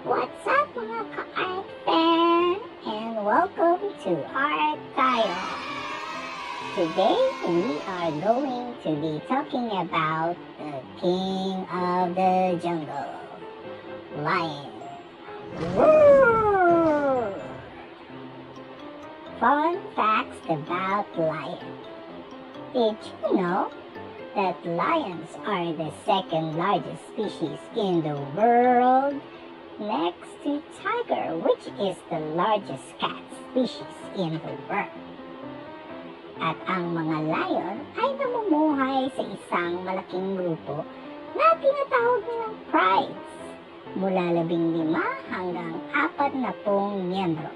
What's up mga ka-art fan? And welcome to ArtTayo. Today we are going to be talking about the king of the jungle, lion. Roar! Fun facts about lion. Did you know that lions are the second largest species in the world, next to tiger, which is the largest cat species in the world? At ang mga lion ay namumuhay sa isang malaking grupo na tinatawag nilang prides, mula 15 hanggang 40 miyembro.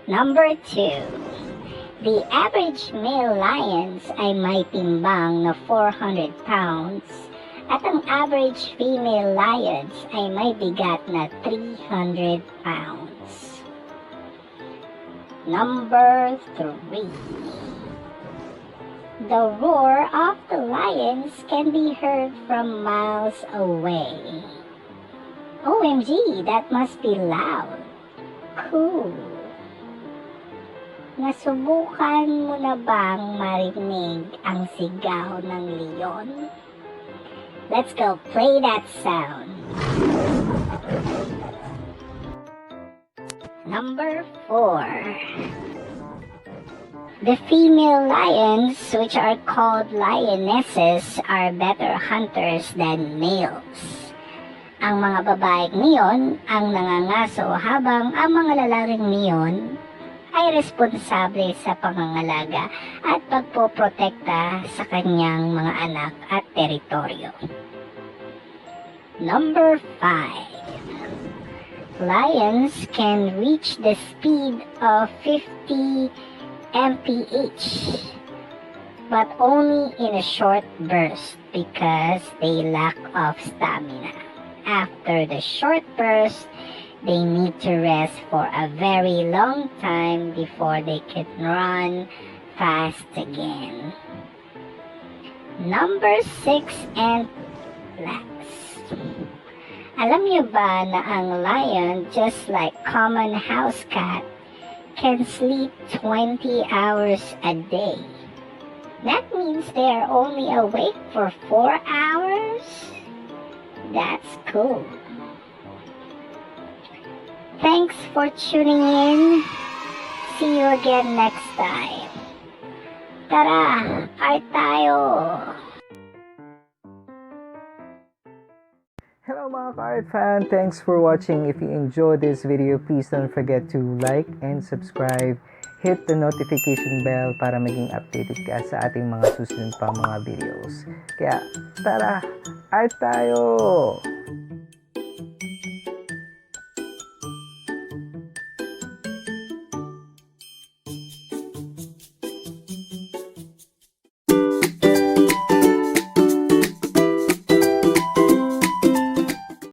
Number 2. The average male lions ay may timbang na 400 pounds at ang average female lions ay may bigat na 300 pounds. Number 3. The roar of the lions can be heard from miles away. OMG, that must be loud. Cool. Nasubukan mo na bang marinig ang sigaw ng leon? Let's go play that sound. Number 4. The female lions, which are called lionesses, are better hunters than males. Ang mga babaeng leon ang nangangaso habang ang mga lalaking leon ay responsable sa pangangalaga at pagpoprotekta sa kanyang mga anak at teritoryo. Number 5. Lions can reach the speed of 50 mph, but only in a short burst because they lack of stamina. After the short burst, they need to rest for a very long time before they can run fast again. Number 6 and last. Alam niyo ba na ang lion, just like common house cat, can sleep 20 hours a day? That means they are only awake for 4 hours? That's cool. Thanks for tuning in. See you again next time. Tara, ArtTayo! Hello mga ka-art fan! Thanks for watching. If you enjoyed this video, please don't forget to like and subscribe. Hit the notification bell para maging updated ka sa ating mga susunod pa mga videos. Kaya, tara! ArtTayo!